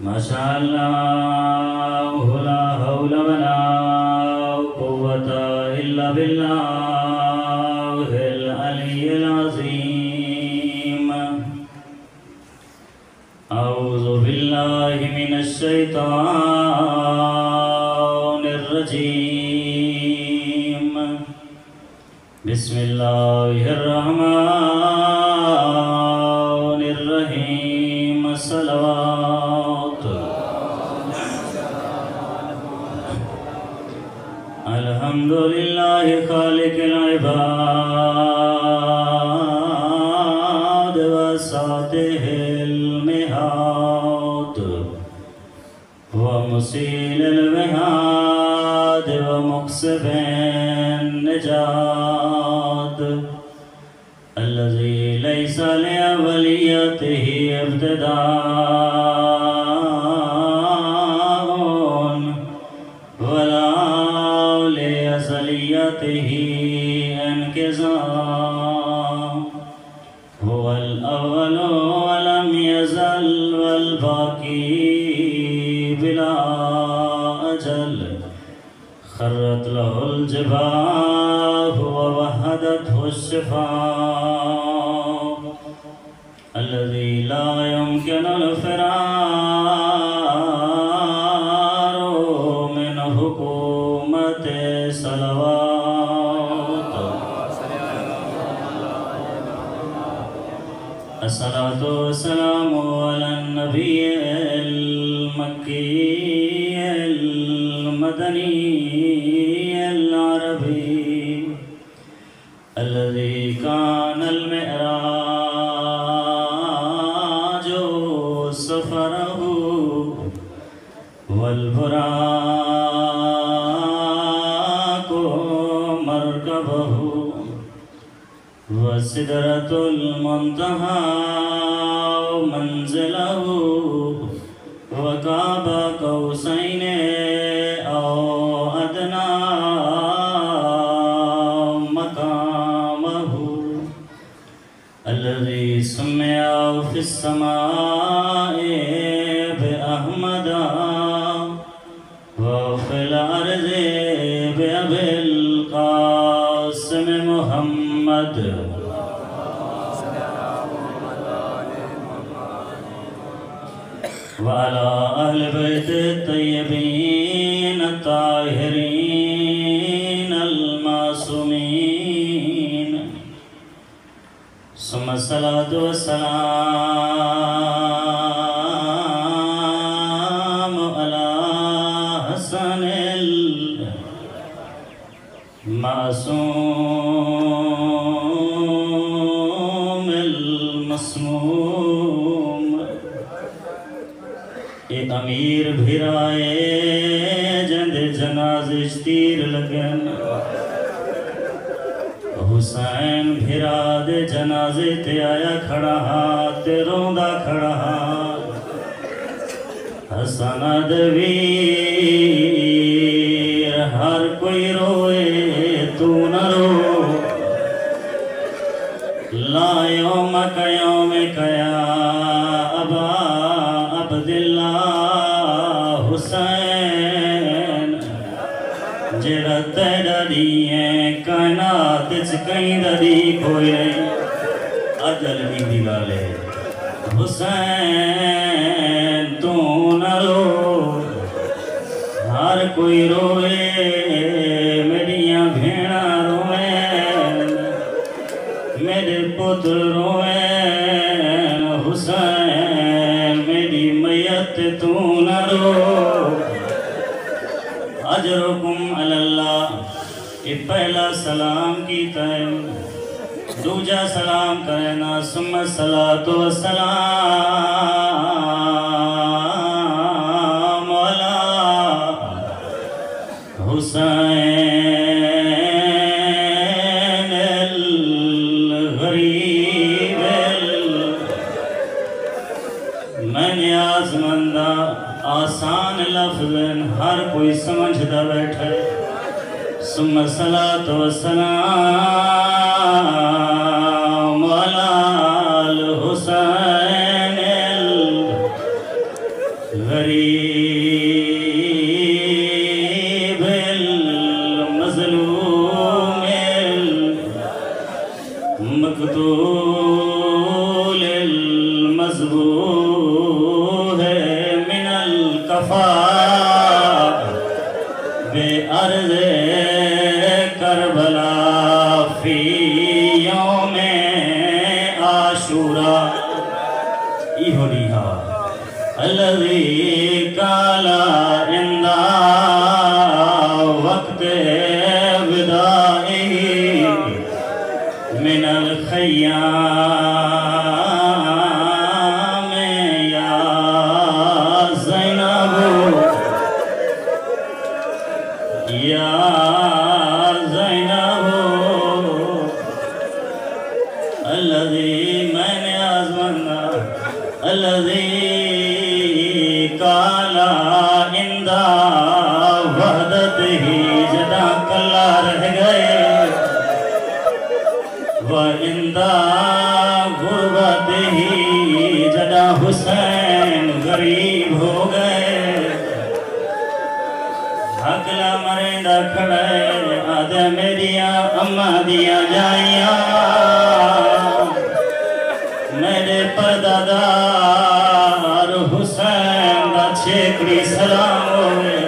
ماشاء اللہ لا حول ولا قوة إلا بالله العلي العظيم أعوذ بالله من الشيطان الرجيم بسم الله الرحمن الرحيم الصلوات الحمد لله خالق العباد وساطه المهاد ومسيل الوهاد ومقسم النجاد الذي ليس لأوليته ابتداء ولا لأزليته انقضاء هو الأول ولم يزل والباقي بلا أجل خرت له الجباه ووهدته الشفاه الذي لا يمكن الفرار من حكومة صلوات الصلاة والسلام على النبي المكي المدني العربي الذي كان المعراج سفره والبراق مركبه وسدرة المنتهى منزله وقاب قوسين أو أدنى مقامه الذي سمع في السماء بأحمد وفي الأرض بأبي القاسم محمد وعلى أهل بيت الطيبين الطاهرين المعصومين ثم الصلاة والسلام على حسن المعصوم المسموم ایک امیر بھرائے جند جنازش تیر لگن حسین بھرا دے جنازے تے آیا کھڑا تے روندہ کھڑا حسن دبیر ہر کوئی روئے تو نہ رو لا یوم کا یوم کیا ابا عبداللہ حسین جڑا تیرا دیئے کائنات کہیں دری کوئی نہیں اجل بھی دیوالے حسین تو نہ رو ہر کوئی روئے میریاں بھیڑا روئے میرے پتر روئے حسین میری میت تو نہ رو اجرکم اللہ یہ پہلا سلام کیتا ہے دوجا سلام کرنا ثم الصلاة والسلام علی حسین الغریب میں نیاز مندہ آسان لفظ ہر کوئی سمجھ دا بیٹھے ثم الصلاة والسلام علی الحسین غریب المظلوم المقتول المذبوح من الکفاء بے ارض کربلا فی یوم عاشوراء ایہو لیہا الذي قال عند وقت ودائه من الخيام يا زينب يا زينب الذي من أزمنا الذي کالا اندہ وحدت ہی جدا کلا رہ گئے وَإِندَا غربت ہی جدا حسین غریب ہو گئے حقلا مرندہ کھڑے آدھے میریا اماں دیا جائیاں میرے پردادار حسین دا چھیکڑی سلام ہوئے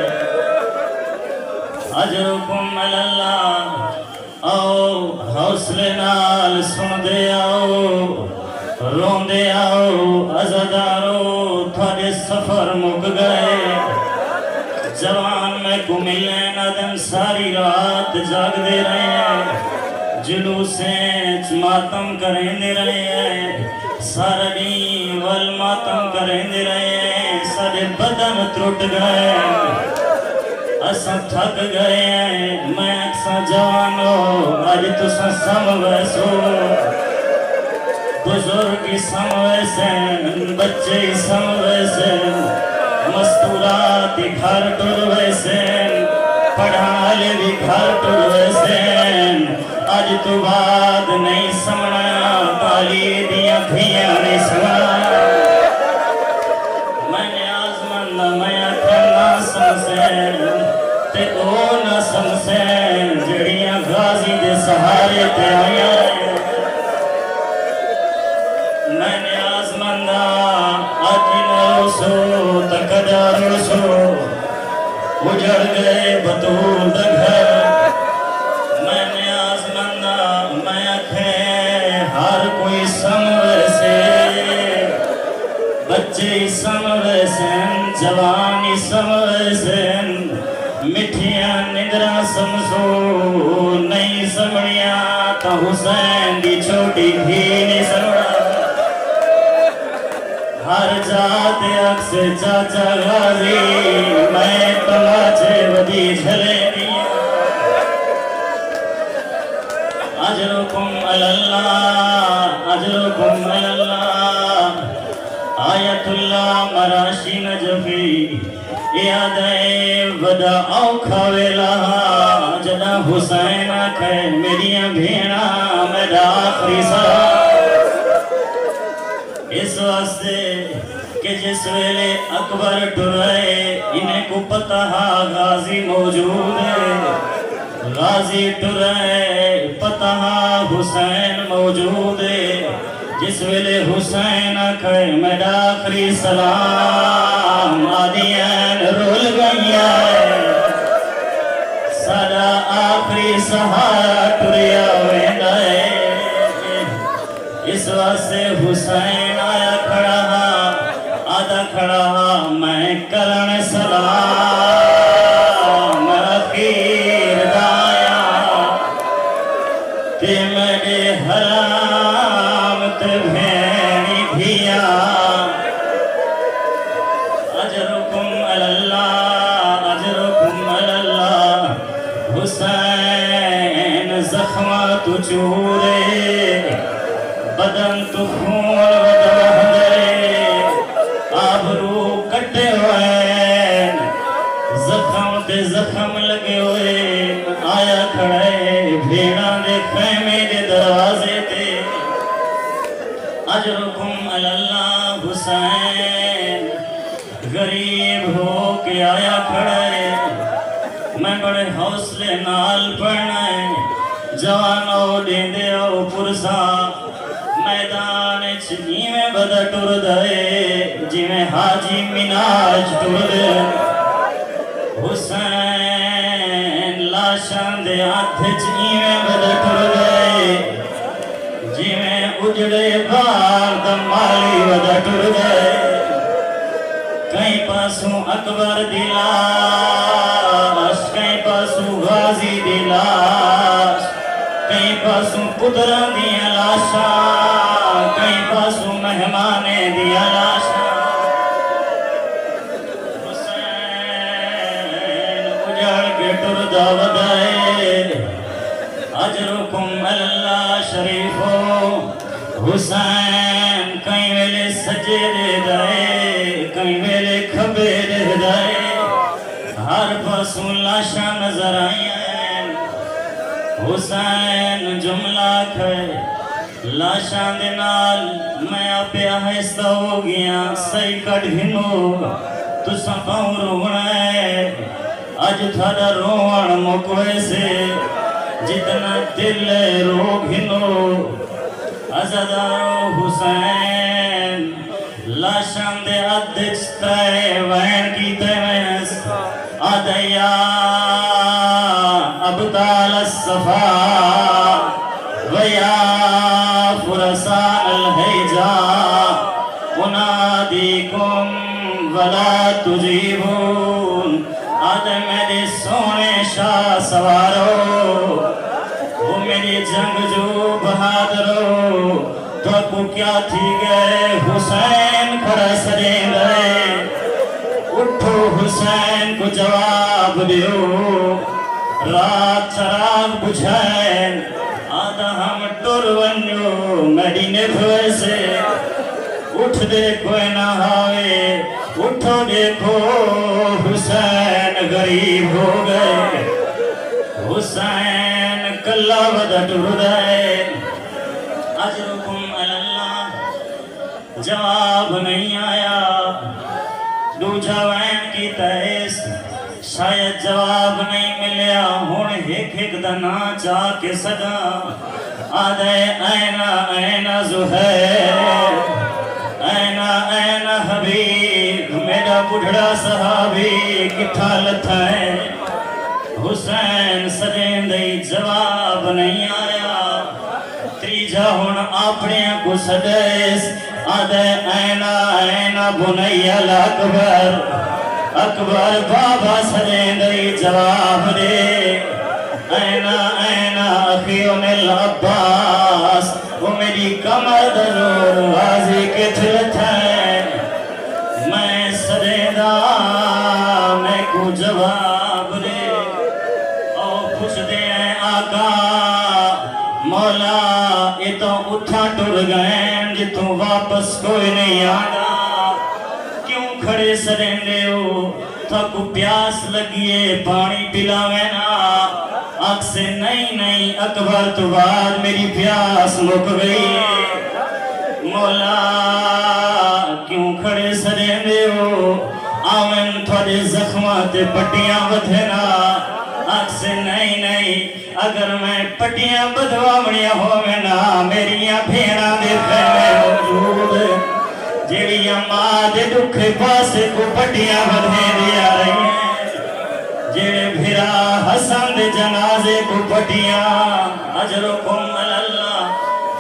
اجرکم اللہ آؤ حوصلے نال سن دے آؤ رون دے آؤ عزدارو تھوڑے سفر مک گئے جوان میں کو ملنے نہ دن ساری رات جاگ دے رہے ہیں جلوسیں ماتم کریں دے رہے ہیں سارا دین والماتم کریں دے رہے ہیں سارے بدن ترٹ گئے اساں تھک گئے ہیں میں اکساں جوانو آج تو سم ویسو بزرگی سم ویسن بچے سم ویسن مستورات گھر ٹر ویسن پڑھالے بھی گھر ٹر ویسن آج تو بعد نہیں سمنا تالی دیا دھیاں نہیں سمنا میں نے آزماندہ میں اکھنا سمسین تے او نہ سمسین جڑیاں غازی دے سہارے تے آیا میں نے آزماندہ آجی نہ رسو تکجا رسو اجڑ گئے بطول دا گھر ہر کوئی سموے سے بچے سموے سن جوانی سموے سن مٹھیاں نگرہ سمسو نہیں سمڑیاں تا حسین دی چھوٹی بھی نہیں سمڑا ہر جاتے اکس چاچا غازی میں تماچے ودی جھلے دیا اجرکم اللہ اجرکم اللہ آیت اللہ مراشی نجفی یادیں ودا اوکھا ویلا جدا حسین آکھے میریاں بھینا میرا آخری سلام اس واسطے کہ جس ویلے اکبر ٹرائے انہیں کو پتہ غازی موجود ہے غازی ٹرائے پتہ حسین موجود ہے جس ویلے حسین آکھے میرا آخری سلام آدیان رول گیا ہے سارا آخری سہارا ٹریا ویندہ ہے اس واسطے حسین آیا کھڑا آدھا کھڑا میں کرن سلام اخیر دایا تے میرے حرام تے بھینی دھیا اجرکم اللہ حسین زخمات چورے بدن تو خون ودہ دے آبرو کٹے ہوئے زخم تے زخم لگے ہوئے آیا کھڑے بھیڑا دے خیمے دے دروازے تے اجرکم اللہ حسین غریب قریب ہو کے آیا کھڑے میں بڑے حوصلے نال پڑھنا ہے جوانو دیندے او پرسا میدان چنی میں بدا ٹر دے جی میں حاجی مناج ٹر دے حسین لاشان دے ہاتھ چنی میں بدا ٹر دے جی میں اجڑے بار دمالی بدا ٹر دے کہیں پاسوں اکبر دی لاش کہیں پاسوں غازی دی لاش کہیں پاسوں پتران دیا لاشا کہیں پاسوں مہمانے دیا لاشا حسین اجڑ کے ٹردہ ودائے اجرکم اللہ شریفو حسین کہیں ویلے سجے دے دائے کہیں ویلے کھبے دے دائے ہر پاسوں لاشا نظر آئی ہیں حسین جملہ کھے لاشان دے نال میں آپے آہستہ ہو گیا سی کٹ گھنو تو سپاؤں روڑا ہے آج تھاڑا روڑ مکوے سے جتنا دل رو گھنو عزدارو حسین لاشان دے ادھچتے وین کی تیمیس آدھیا ابطال الصفا ویا فرسان الحجا انادیکم ولا تجیبون آدھے میرے سونے شاہ سوارو وہ میری جنگ جو بہادرو تو کو کیا تھی گئے حسین کھڑا سرین رہے اٹھو حسین کو جواب دیو رات چراغ بجھائیں آدھا ہم ٹر ونیو مدینے بھوئے سے اٹھ دیکھو نہ ہاوے اٹھو دیکھو حسین غریب ہو گئے حسین کلہ ودا ٹر دائے اجرکم اللہ جواب نہیں آیا دوجہ وین کی تیس شاید جواب نہیں ملیا ہون ایک دنا چاہ کے صدا آدھے اینا زہیر اینا حبیب میرا بڑھڑا صحابی کٹھا لتھا ہے حسین سدین دئی جواب نہیں آیا تریجہ ہون اپنے کو سدیس آدھے اینا بنی الاکبر اکبر بابا سدین دئی جواب دے اینا اخیون العباس وہ میری کمر درور غازی کے تھلتا ہے میں سدیدہ میں کو جواب دے او خوش دے ہیں آقا مولا یہ تو اٹھا ٹر گئے جتوں واپس کوئی نہیں آنا کیوں کھڑے سرین دے ہو تھا کو پیاس لگیے پانی پلاوینا آنکھ سے نہیں اکبر تو بعد میری پیاس مک گئی مولا کیوں کھڑے سرین دے ہو آمین تھوڑے زخمات پٹیاں بدھنا آنکھ سے نہیں اگر میں پٹیاں بدھوامنیاں ہووینا میریاں بھیڑاں دے خیمے موجود جیڑیاں ماں دے دکھے پاسے کو پٹیاں بدھے دیا رہی ہیں جیڑے بھیرا حسن دے جنازے کو پٹیاں اجرکم اللہ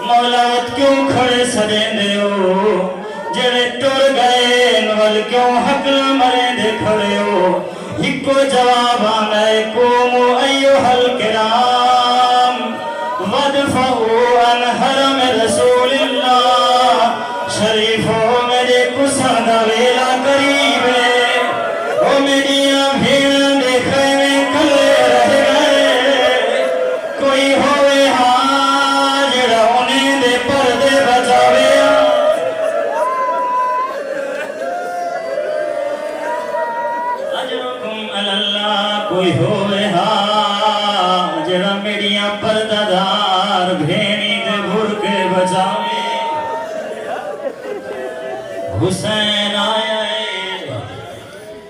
مولات کیوں کھڑے سدین دے ہو جیڑے ٹر گئے نول کیوں حقل مرے دے کھڑے ہو ہکو جواب آنے کومو ایوہ الکرام ودفعو ان حرم رسول اللہ شریفو میرے کساندہ ویلا قریب ہے او میریاں بھیڑ دیکھے میں کلے رہ گئے کوئی ہوئے ہاں جڑا انہیں دے پردے بچاوے اجرکم اللہ کوئی ہوئے ہاں جڑا میریاں پردہ دار بھینی دے بھر کے بچاوے حسین آیا ہے